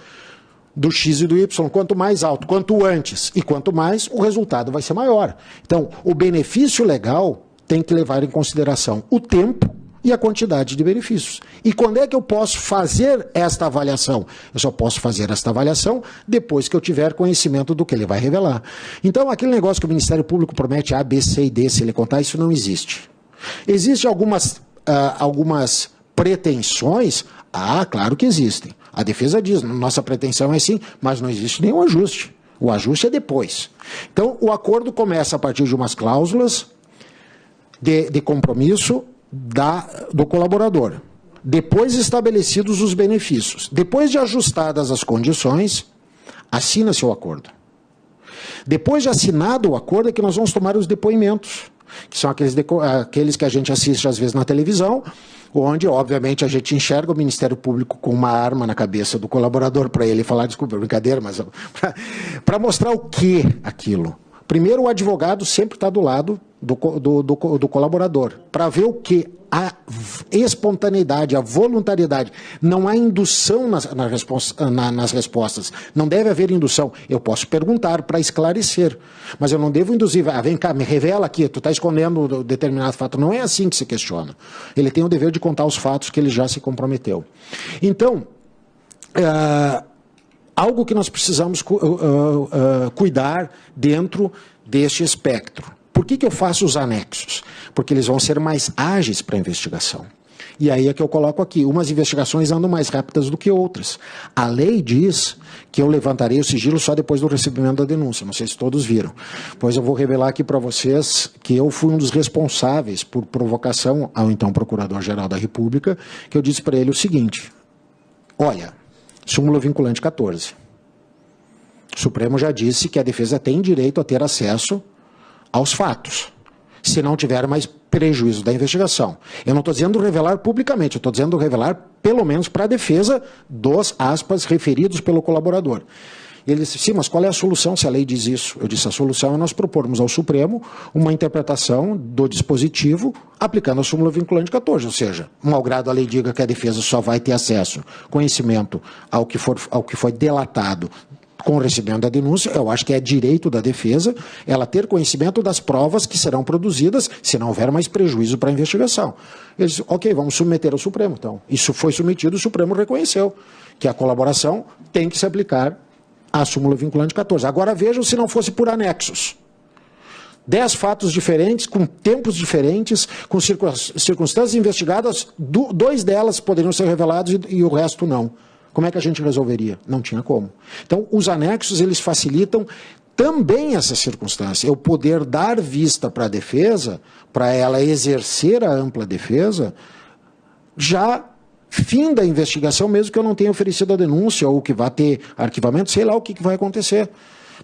do X e do Y, quanto mais alto, quanto antes e quanto mais, o resultado vai ser maior. Então, o benefício legal tem que levar em consideração o tempo e a quantidade de benefícios. E quando é que eu posso fazer esta avaliação? Eu só posso fazer esta avaliação depois que eu tiver conhecimento do que ele vai revelar. Então, aquele negócio que o Ministério Público promete A, B, C e D, se ele contar, isso não existe. Existem algumas pretensões? Ah, claro que existem. A defesa diz, nossa pretensão é sim, mas não existe nenhum ajuste. O ajuste é depois. Então, o acordo começa a partir de umas cláusulas de compromisso do colaborador. Depois estabelecidos os benefícios. Depois de ajustadas as condições, assina-se o acordo. Depois de assinado o acordo é que nós vamos tomar os depoimentos, que são aqueles que a gente assiste às vezes na televisão, onde, obviamente, a gente enxerga o Ministério Público com uma arma na cabeça do colaborador para ele falar, desculpa, brincadeira, mas para mostrar o que aquilo. Primeiro, o advogado sempre está do lado do colaborador, para ver o que? A espontaneidade, a voluntariedade. Não há indução nas respostas. Não deve haver indução. Eu posso perguntar para esclarecer, mas eu não devo induzir. Vem cá, me revela aqui, tu está escondendo determinado fato. Não é assim que se questiona. Ele tem o dever de contar os fatos que ele já se comprometeu. Então, algo que nós precisamos cuidar dentro deste espectro. Por que eu faço os anexos? Porque eles vão ser mais ágeis para a investigação. E aí é que eu coloco aqui, umas investigações andam mais rápidas do que outras. A lei diz que eu levantarei o sigilo só depois do recebimento da denúncia, não sei se todos viram. Pois eu vou revelar aqui para vocês que eu fui um dos responsáveis por provocação ao então Procurador-Geral da República, que eu disse para ele o seguinte, olha, súmula vinculante 14. O Supremo já disse que a defesa tem direito a ter acesso aos fatos, se não tiver mais prejuízo da investigação. Eu não estou dizendo revelar publicamente, eu estou dizendo revelar pelo menos para a defesa dos, aspas, referidos pelo colaborador. Ele disse, sim, mas qual é a solução se a lei diz isso? Eu disse, a solução é nós propormos ao Supremo uma interpretação do dispositivo aplicando a súmula vinculante 14, ou seja, malgrado a lei diga que a defesa só vai ter acesso, conhecimento ao que foi delatado com o recebimento da denúncia, eu acho que é direito da defesa ela ter conhecimento das provas que serão produzidas se não houver mais prejuízo para a investigação. Eles disse, ok, vamos submeter ao Supremo, então. Isso foi submetido, o Supremo reconheceu que a colaboração tem que se aplicar à súmula vinculante 14. Agora vejam se não fosse por anexos. 10 fatos diferentes, com tempos diferentes, com circunstâncias investigadas, 2 delas poderiam ser revelados e o resto não. Como é que a gente resolveria? Não tinha como. Então, os anexos, eles facilitam também essa circunstância. Eu poder dar vista para a defesa, para ela exercer a ampla defesa, já fim da investigação, mesmo que eu não tenha oferecido a denúncia, ou que vá ter arquivamento, sei lá o que vai acontecer.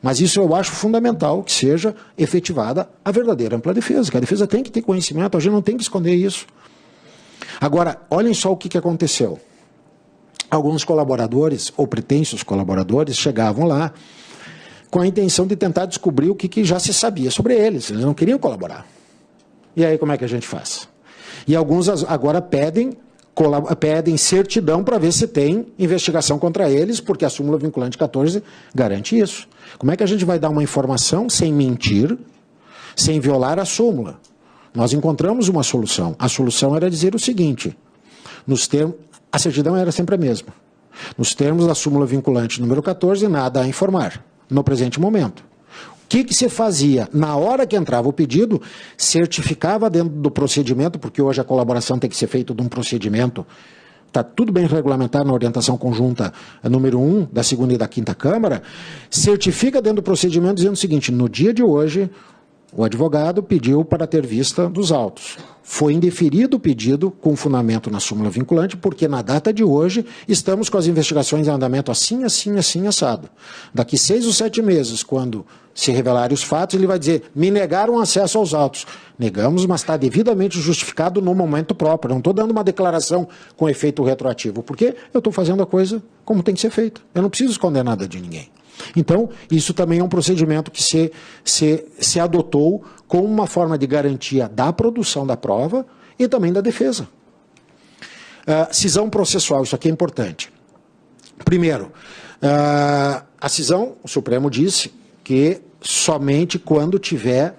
Mas isso eu acho fundamental que seja efetivada a verdadeira ampla defesa, que a defesa tem que ter conhecimento, a gente não tem que esconder isso. Agora, olhem só o que aconteceu. Alguns colaboradores, ou pretensos colaboradores, chegavam lá com a intenção de tentar descobrir o que já se sabia sobre eles. Eles não queriam colaborar. E aí como é que a gente faz? E alguns agora pedem certidão para ver se tem investigação contra eles, porque a súmula vinculante 14 garante isso. Como é que a gente vai dar uma informação sem mentir, sem violar a súmula? Nós encontramos uma solução. A solução era dizer o seguinte, a certidão era sempre a mesma. Nos termos da súmula vinculante número 14, nada a informar, no presente momento. O que se fazia? Na hora que entrava o pedido, certificava dentro do procedimento, porque hoje a colaboração tem que ser feita de um procedimento está tudo bem regulamentado na orientação conjunta número 1 da 2ª e da 5ª Câmara, certifica dentro do procedimento dizendo o seguinte: no dia de hoje, o advogado pediu para ter vista dos autos. Foi indeferido o pedido com fundamento na súmula vinculante, porque na data de hoje estamos com as investigações em andamento assim, assim, assim, assado. Daqui 6 ou 7 meses, quando se revelarem os fatos, ele vai dizer: me negaram acesso aos autos. Negamos, mas está devidamente justificado no momento próprio. Não estou dando uma declaração com efeito retroativo, porque eu estou fazendo a coisa como tem que ser feita. Eu não preciso esconder nada de ninguém. Então, isso também é um procedimento que se adotou como uma forma de garantia da produção da prova e também da defesa. Cisão processual, isso aqui é importante. Primeiro, a cisão, o Supremo disse que somente quando tiver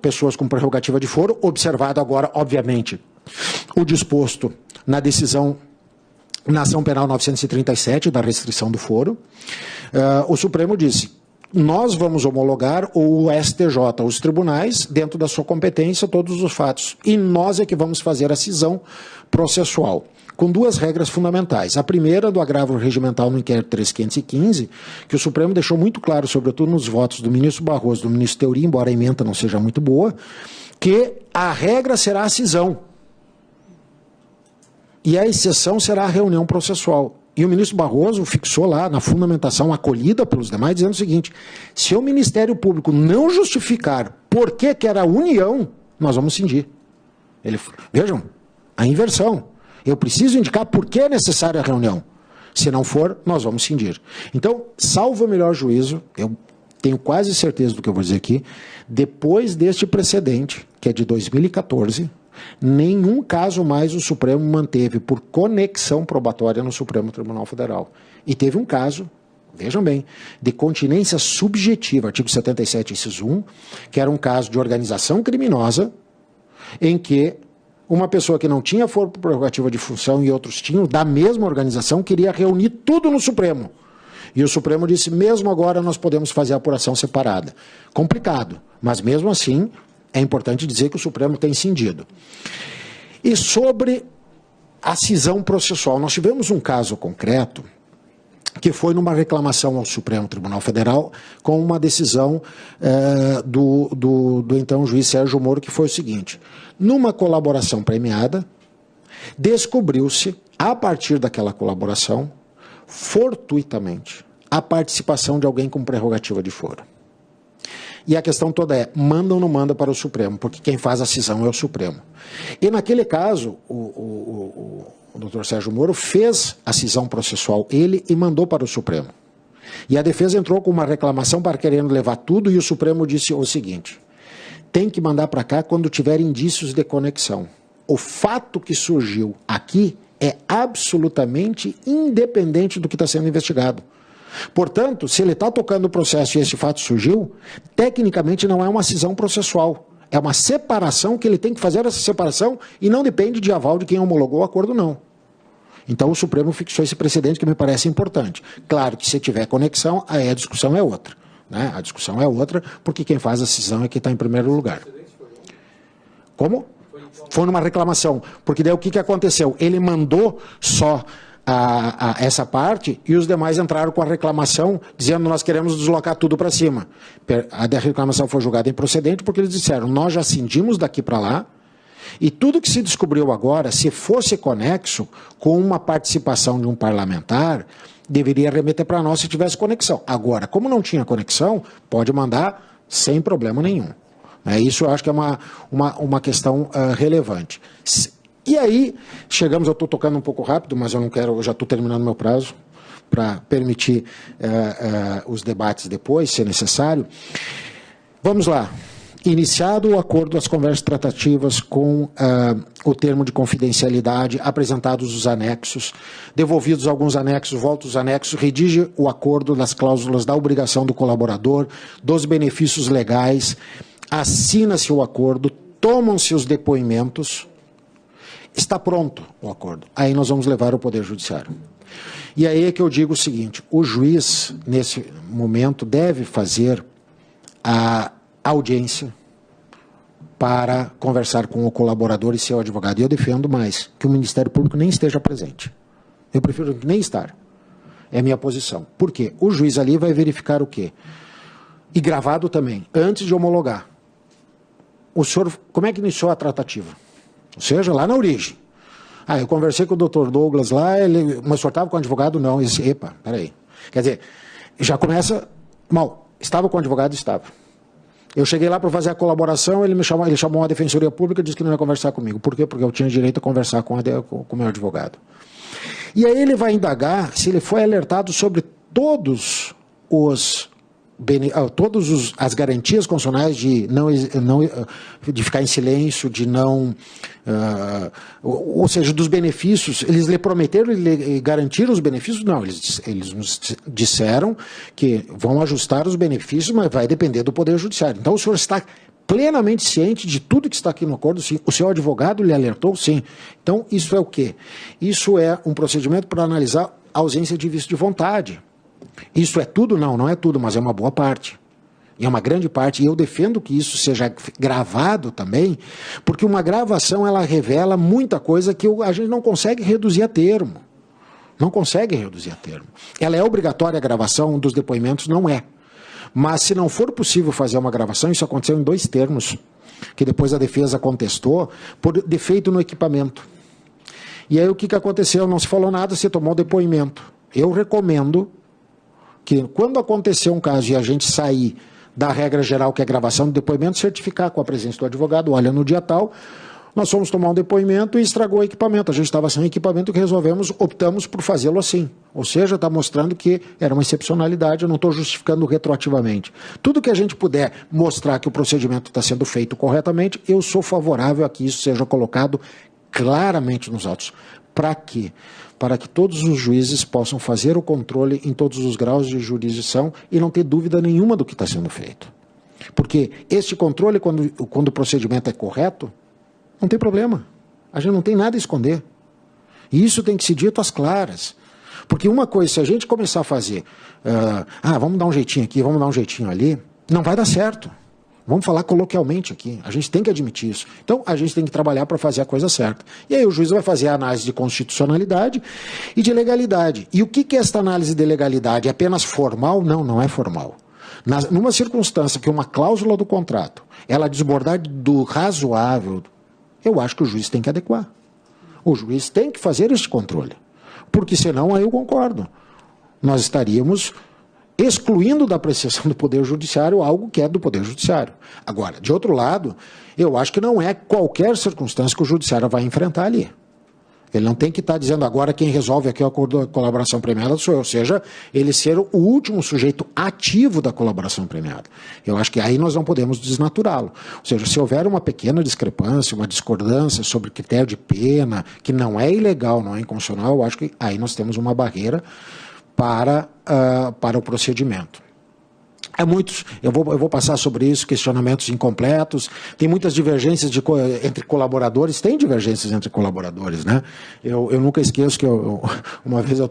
pessoas com prerrogativa de foro, observado agora, obviamente, o disposto na decisão na ação penal 937, da restrição do foro, o Supremo disse: nós vamos homologar, ou o STJ, os tribunais, dentro da sua competência, todos os fatos. E nós é que vamos fazer a cisão processual, com 2 regras fundamentais. A primeira, do agravo regimental no inquérito 3515, que o Supremo deixou muito claro, sobretudo nos votos do ministro Barroso, do ministro Teori, embora a ementa não seja muito boa, que a regra será a cisão. E a exceção será a reunião processual. E o ministro Barroso fixou lá na fundamentação acolhida pelos demais, dizendo o seguinte: se o Ministério Público não justificar por que era a união, nós vamos cindir. Vejam, a inversão. Eu preciso indicar por que é necessária a reunião. Se não for, nós vamos cindir. Então, salvo o melhor juízo, eu tenho quase certeza do que eu vou dizer aqui, depois deste precedente, que é de 2014, nenhum caso mais o Supremo manteve por conexão probatória no Supremo Tribunal Federal. E teve um caso, vejam bem, de continência subjetiva, artigo 77, inciso 1, que era um caso de organização criminosa, em que uma pessoa que não tinha foro por prerrogativa de função e outros tinham, da mesma organização, queria reunir tudo no Supremo. E o Supremo disse: mesmo agora nós podemos fazer a apuração separada. Complicado, mas mesmo assim é importante dizer que o Supremo tem cindido. E sobre a cisão processual, nós tivemos um caso concreto que foi numa reclamação ao Supremo Tribunal Federal com uma decisão do então juiz Sérgio Moro, que foi o seguinte: numa colaboração premiada, descobriu-se, a partir daquela colaboração, fortuitamente, a participação de alguém com prerrogativa de foro. E a questão toda é: manda ou não manda para o Supremo? Porque quem faz a cisão é o Supremo. E naquele caso, o doutor Sérgio Moro fez a cisão processual, ele, e mandou para o Supremo. E a defesa entrou com uma reclamação para querendo levar tudo, e o Supremo disse o seguinte: tem que mandar para cá quando tiver indícios de conexão. O fato que surgiu aqui é absolutamente independente do que está sendo investigado. Portanto, se ele está tocando o processo e esse fato surgiu, tecnicamente não é uma cisão processual. É uma separação que ele tem que fazer, essa separação, e não depende de aval de quem homologou o acordo, não. Então o Supremo fixou esse precedente que me parece importante. Claro que se tiver conexão, aí a discussão é outra. Né? A discussão é outra, porque quem faz a cisão é quem está em primeiro lugar. Como? Foi numa reclamação. Porque daí o que aconteceu? Ele mandou só essa parte, e os demais entraram com a reclamação dizendo: nós queremos deslocar tudo para cima. A reclamação foi julgada improcedente porque eles disseram: nós já cindimos daqui para lá, e tudo que se descobriu agora, se fosse conexo com uma participação de um parlamentar, deveria remeter para nós se tivesse conexão. Agora, como não tinha conexão, pode mandar sem problema nenhum. Isso eu acho que é uma questão relevante. E aí, chegamos, eu estou tocando um pouco rápido, mas eu já estou terminando meu prazo, para permitir os debates depois, se necessário. Vamos lá. Iniciado o acordo das conversas tratativas com o termo de confidencialidade, apresentados os anexos, devolvidos alguns anexos, volta os anexos, redige o acordo das cláusulas da obrigação do colaborador, dos benefícios legais, assina-se o acordo, tomam-se os depoimentos. Está pronto o acordo. Aí nós vamos levar ao Poder Judiciário. E aí é que eu digo o seguinte: o juiz, nesse momento, deve fazer a audiência para conversar com o colaborador e seu advogado. E eu defendo mais, que o Ministério Público nem esteja presente. Eu prefiro nem estar. É a minha posição. Por quê? O juiz ali vai verificar o quê? E gravado também, antes de homologar. O senhor, como é que iniciou a tratativa? Ou seja, lá na origem. Eu conversei com o Dr. Douglas lá, mas o senhor estava com o advogado? Não. Ele disse, epa, peraí. Quer dizer, já começa mal. Estava com o advogado? Estava. Eu cheguei lá para fazer a colaboração, ele chamou a Defensoria Pública e disse que não ia conversar comigo. Por quê? Porque eu tinha direito a conversar com o meu advogado. E aí ele vai indagar se ele foi alertado sobre todas as garantias constitucionais de de ficar em silêncio, de não... ou seja, dos benefícios. Eles lhe prometeram e garantiram os benefícios? Não, eles nos disseram que vão ajustar os benefícios, mas vai depender do Poder Judiciário. Então o senhor está plenamente ciente de tudo que está aqui no acordo, sim. O seu advogado lhe alertou, sim. Então isso é o quê? Isso é um procedimento para analisar a ausência de vício de vontade. Isso é tudo? Não, não é tudo, mas é uma boa parte. E é uma grande parte, e eu defendo que isso seja gravado também, porque uma gravação, ela revela muita coisa que a gente não consegue reduzir a termo. Não consegue reduzir a termo. Ela é obrigatória a gravação dos depoimentos? Não é. Mas se não for possível fazer uma gravação, isso aconteceu em 2 termos, que depois a defesa contestou, por defeito no equipamento. E aí o que aconteceu? Não se falou nada, se tomou depoimento. Eu recomendo que quando acontecer um caso e a gente sair da regra geral, que é gravação do depoimento, certificar com a presença do advogado, olha, no dia tal, nós fomos tomar um depoimento e estragou o equipamento. A gente estava sem equipamento e optamos por fazê-lo assim. Ou seja, está mostrando que era uma excepcionalidade, eu não estou justificando retroativamente. Tudo que a gente puder mostrar que o procedimento está sendo feito corretamente, eu sou favorável a que isso seja colocado claramente nos autos. Para quê? Para que todos os juízes possam fazer o controle em todos os graus de jurisdição e não ter dúvida nenhuma do que está sendo feito. Porque este controle, quando o procedimento é correto, não tem problema. A gente não tem nada a esconder. E isso tem que ser dito às claras. Porque uma coisa, se a gente começar a fazer, vamos dar um jeitinho aqui, vamos dar um jeitinho ali, não vai dar certo. Vamos falar coloquialmente aqui. A gente tem que admitir isso. Então, a gente tem que trabalhar para fazer a coisa certa. E aí o juiz vai fazer a análise de constitucionalidade e de legalidade. E o que é esta análise de legalidade? É apenas formal? Não, não é formal. Numa circunstância que uma cláusula do contrato, ela desbordar do razoável, eu acho que o juiz tem que adequar. O juiz tem que fazer esse controle. Porque senão, aí eu concordo. Nós estaríamos excluindo da apreciação do Poder Judiciário algo que é do Poder Judiciário. Agora, de outro lado, eu acho que não é qualquer circunstância que o Judiciário vai enfrentar ali. Ele não tem que estar dizendo agora quem resolve aqui a colaboração premiada sou eu, ou seja, ele ser o último sujeito ativo da colaboração premiada. Eu acho que aí nós não podemos desnaturá-lo. Ou seja, se houver uma pequena discrepância, uma discordância sobre critério de pena, que não é ilegal, não é inconstitucional, eu acho que aí nós temos uma barreira para o procedimento. Eu vou passar sobre isso, questionamentos incompletos, tem muitas divergências entre colaboradores, tem divergências entre colaboradores, né? Eu nunca esqueço que uma vez eu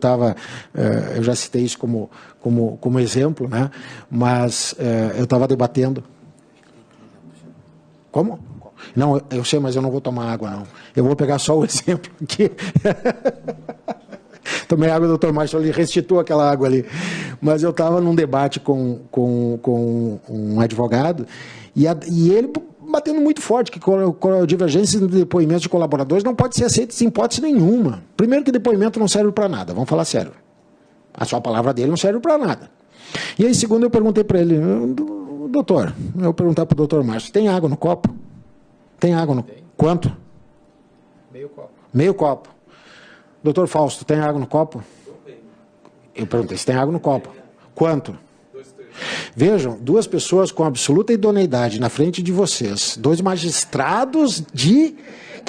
já citei isso como exemplo, né? Mas eu estava debatendo. Como? Não, eu sei, mas eu não vou tomar água, não. Eu vou pegar só o exemplo aqui. Tomei água do Dr. Márcio, ele restituiu aquela água ali. Mas eu estava num debate com um advogado e ele batendo muito forte que divergência de depoimentos de colaboradores não pode ser aceita em hipótese nenhuma. Primeiro que depoimento não serve para nada, vamos falar sério. A sua palavra dele não serve para nada. E aí, segundo, eu perguntei para ele, doutor, eu perguntar para o Dr. Márcio, tem água no copo? Tem água no... Quanto? Meio copo. Meio copo. Doutor Fausto, tem água no copo? Eu perguntei se tem água no copo. Quanto? 2 terços. Vejam, 2 pessoas com absoluta idoneidade na frente de vocês, 2 magistrados que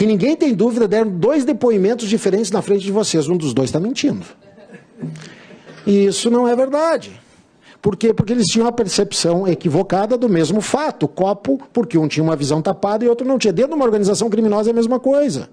ninguém tem dúvida, deram 2 depoimentos diferentes na frente de vocês. Um dos 2 está mentindo. E isso não é verdade. Por quê? Porque eles tinham a percepção equivocada do mesmo fato. O copo, porque um tinha uma visão tapada e outro não tinha. Dentro de uma organização criminosa é a mesma coisa.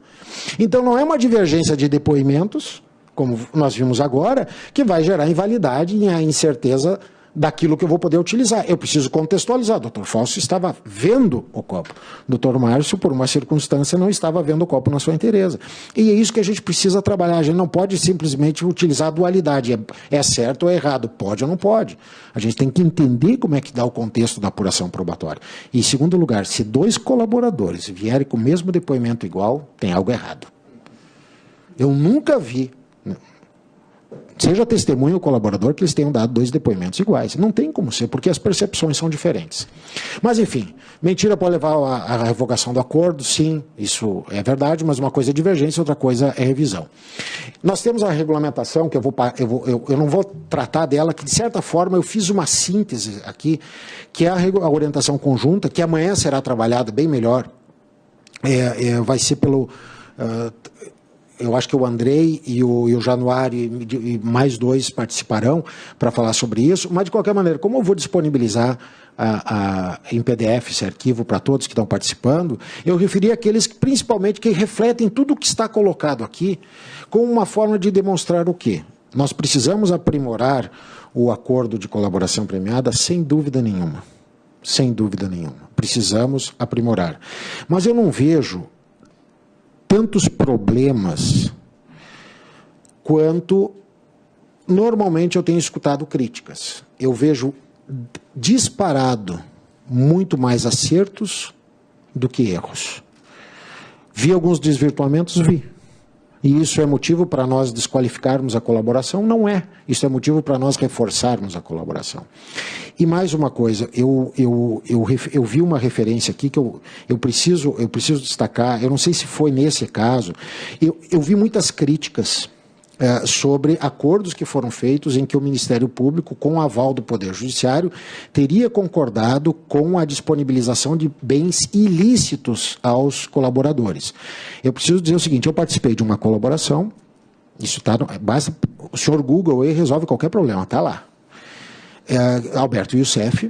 Então não é uma divergência de depoimentos, como nós vimos agora, que vai gerar invalidade e a incerteza daquilo que eu vou poder utilizar. Eu preciso contextualizar. O doutor Fausto estava vendo o copo. O doutor Márcio, por uma circunstância, não estava vendo o copo na sua inteireza. E é isso que a gente precisa trabalhar. A gente não pode simplesmente utilizar a dualidade. É certo ou é errado? Pode ou não pode? A gente tem que entender como é que dá o contexto da apuração probatória. E, em segundo lugar, se 2 colaboradores vierem com o mesmo depoimento igual, tem algo errado. Eu nunca vi, seja testemunha ou colaborador, que eles tenham dado 2 depoimentos iguais. Não tem como ser, porque as percepções são diferentes. Mas, enfim, mentira pode levar à revogação do acordo, sim, isso é verdade, mas uma coisa é divergência, outra coisa é revisão. Nós temos a regulamentação, que eu não vou tratar dela, que de certa forma eu fiz uma síntese aqui, que é a orientação conjunta, que amanhã será trabalhada bem melhor, vai ser pelo... eu acho que o Andrei e o Januário e mais 2 participarão para falar sobre isso, mas de qualquer maneira, como eu vou disponibilizar em PDF esse arquivo para todos que estão participando, eu referi àqueles principalmente que refletem tudo o que está colocado aqui com uma forma de demonstrar o quê? Nós precisamos aprimorar o acordo de colaboração premiada sem dúvida nenhuma. Sem dúvida nenhuma. Precisamos aprimorar. Mas eu não vejo tantos problemas quanto normalmente eu tenho escutado críticas. Eu vejo disparado muito mais acertos do que erros. Vi alguns desvirtuamentos? Vi. E isso é motivo para nós desqualificarmos a colaboração? Não é. Isso é motivo para nós reforçarmos a colaboração. E mais uma coisa, eu vi uma referência aqui que eu preciso destacar, eu não sei se foi nesse caso, eu vi muitas críticas sobre acordos que foram feitos em que o Ministério Público, com o aval do Poder Judiciário, teria concordado com a disponibilização de bens ilícitos aos colaboradores. Eu preciso dizer o seguinte, eu participei de uma colaboração, isso tá, basta o senhor Google e resolve qualquer problema, está lá. Alberto Youssef,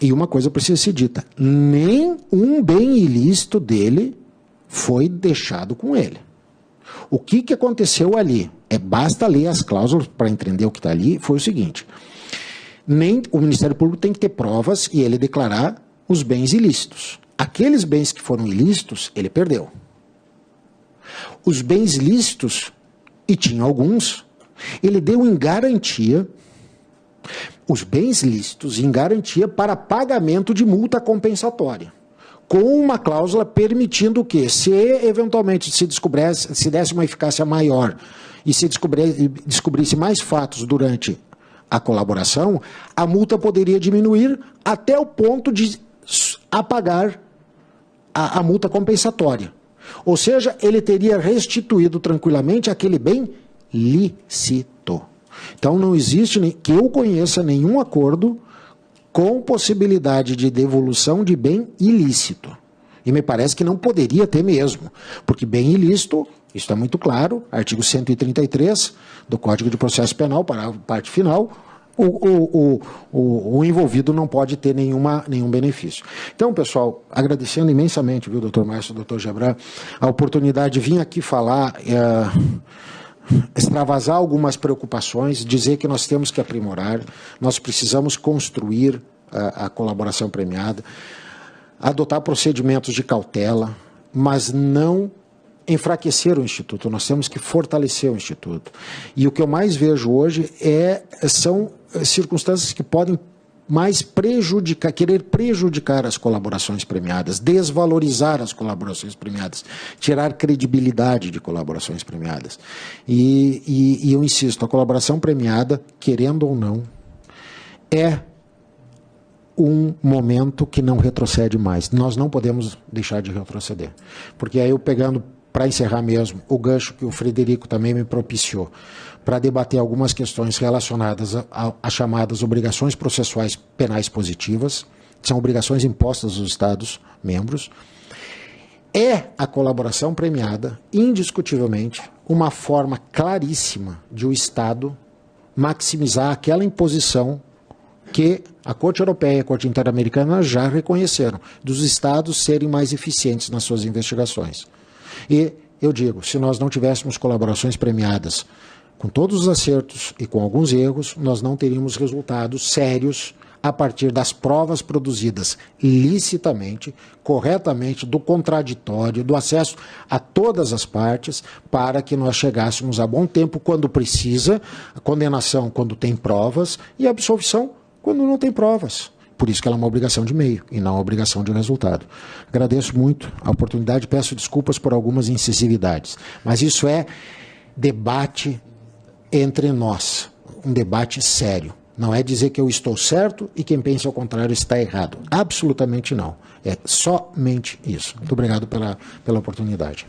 e uma coisa precisa ser dita, nem um bem ilícito dele foi deixado com ele. O que aconteceu ali? Basta ler as cláusulas para entender o que está ali, foi o seguinte, o Ministério Público tem que ter provas e ele declarar os bens ilícitos. Aqueles bens que foram ilícitos, ele perdeu. Os bens lícitos, e tinha alguns, ele deu em garantia, os bens lícitos em garantia para pagamento de multa compensatória, com uma cláusula permitindo que, se eventualmente se desse uma eficácia maior e se descobrisse mais fatos durante a colaboração, a multa poderia diminuir até o ponto de apagar a multa compensatória. Ou seja, ele teria restituído tranquilamente aquele bem lícito. Então não existe, que eu conheça, nenhum acordo com possibilidade de devolução de bem ilícito. E me parece que não poderia ter mesmo, porque bem ilícito, isso está muito claro, artigo 133 do Código de Processo Penal, para a parte final, o envolvido não pode ter nenhum benefício. Então, pessoal, agradecendo imensamente, viu, doutor Márcio, doutor Gebran, a oportunidade de vir aqui falar, extravasar algumas preocupações, dizer que nós temos que aprimorar, nós precisamos construir a colaboração premiada, adotar procedimentos de cautela, mas não enfraquecer o Instituto, nós temos que fortalecer o Instituto. E o que eu mais vejo hoje são circunstâncias que podem mais querer prejudicar as colaborações premiadas, desvalorizar as colaborações premiadas, tirar credibilidade de colaborações premiadas. E eu insisto, a colaboração premiada, querendo ou não, é um momento que não retrocede mais. Nós não podemos deixar de retroceder. Porque aí eu pegando, para encerrar mesmo, o gancho que o Frederico também me propiciou, para debater algumas questões relacionadas às chamadas obrigações processuais penais positivas, que são obrigações impostas aos Estados-membros, a colaboração premiada, indiscutivelmente, uma forma claríssima de o Estado maximizar aquela imposição que a Corte Europeia e a Corte Interamericana já reconheceram, dos Estados serem mais eficientes nas suas investigações. E eu digo, se nós não tivéssemos colaborações premiadas com todos os acertos e com alguns erros, nós não teríamos resultados sérios a partir das provas produzidas licitamente, corretamente, do contraditório, do acesso a todas as partes, para que nós chegássemos a bom tempo quando precisa, a condenação quando tem provas e a absolvição quando não tem provas. Por isso que ela é uma obrigação de meio e não uma obrigação de resultado. Agradeço muito a oportunidade, peço desculpas por algumas incisividades, mas isso é debate entre nós, um debate sério. Não é dizer que eu estou certo e quem pensa ao contrário está errado. Absolutamente não. É somente isso. Muito obrigado pela oportunidade.